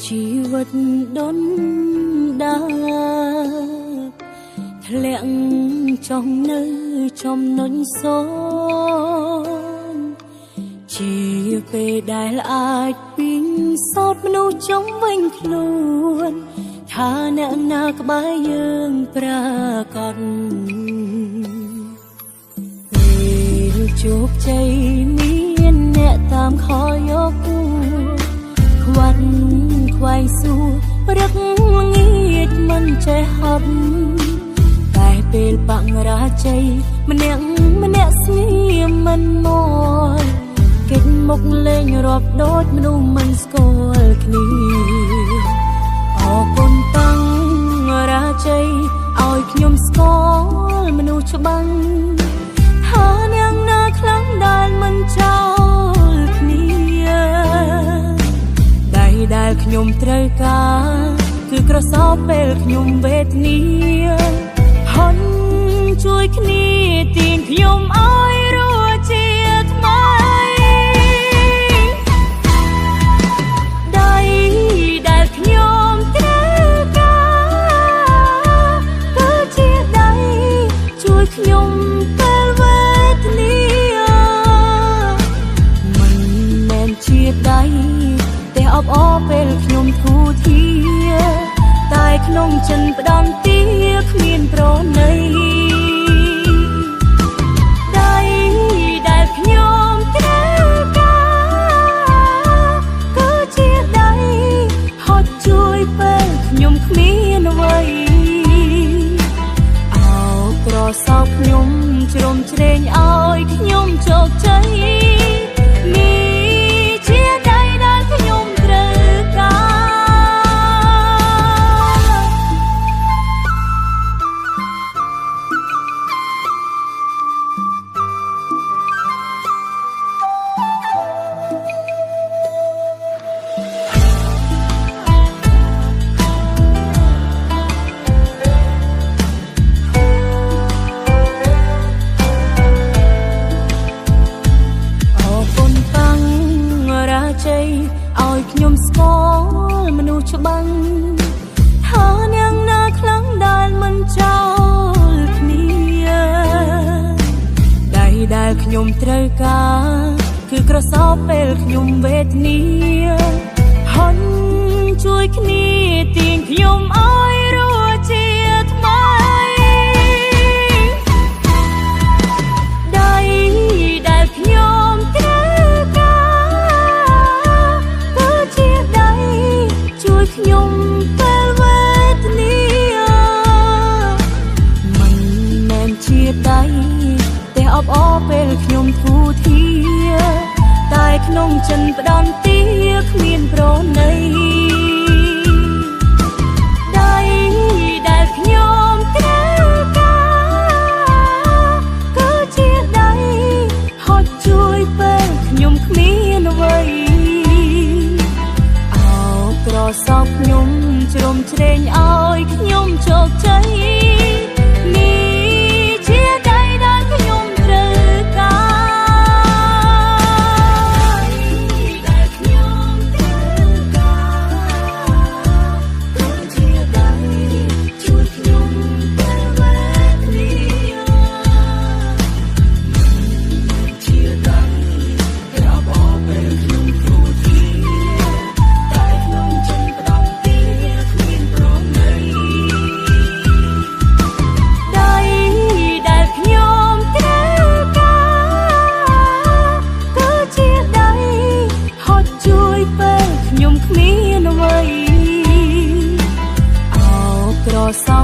ชีวิตดนดาធ្លាក់ចង់នៅចំណុចសូនជាពេលដែលអាចពីងសោតមនុស្សចង់វិញខ្លួនថាអ្នកណាក្បែរយើងប្រាកដពេលជោគជ័យមានអ្នកតាមខយកគូខ្វាត់ខ្វែងសួរព្រឹកល្ងាចមិនចេះហត់តែពេលបរាជ័យម្នាក់ស្ងៀមមិនមកគេចមុខលេងរាប់ដូចមនុស្សមិនស្គាល់គ្នាអរគុណតាំងរាជ័យឲ្យខ្ញុំស្គាល់មនុស្សច្បាំងថាអ្នកណាខ្លាំងដែលមិនចោលគ្នាដែលខ្ញុំត្រូវការគឺក្រសោបពេលខ្ញុំវេទនាហន់ជួយគ្នាទាញខ្ញុំឲ្យរស់ជាថ្មីដៃដែលខ្ញុំត្រូវការគឺជាដៃជួយខ្ញុំពេលវេទនាមិនមែនជាដៃអបអរពេលខ្ញុំធូរធាតែក្នុងចិនផ្ដំទាគ្មានប្រណីដៃដែលខ្ញុំត្រូវការគឺជាដៃហត់ជួយពេលខ្ញុំគ្មានអ្វីអោក្រសោបខ្ញុំជ្រុំជ្រែងឲ្យខ្ញុំជោគជ័យឲ្យខ្ញុំស្គាល់មនុស្សច្បាំងថាអ្នកណាខ្លាំងដែលមិនចោលគ្នាដៃដែលខ្ញុំត្រូវការគឺក្រសោបពេលខ្ញុំវេទនាហន់ជួយគ្នាទាញខ្ញុំឲ្យរស់ជាថ្មីដៃដែលខ្ញុំខ្ញុំពេលវេទនាមិនមែនជាដៃតែអបអរពេលខ្ញុំធូរធាតែក្នុងចិនផ្ដំទាគ្មានប្រណីដៃដែលខ្ញុំត្រូវការគឺជាដៃហត់ជួយពេលខ្ញុំគ្មានអ្វីក្រសោបខ្ញុំជ្រុំជ្រែងឲ្យខ្ញុំជោគជ័យនេះជាដៃដែលខ្ញុំត្រូវការដែលខ្ញុំត្រូវការគឺជាដៃជួយខ្ញុំពេលវេទនាជាដៃតែអបអរពេលខ្ញុំធូរធាខ្ញុំគ្មានអ្វីអោក្រសោប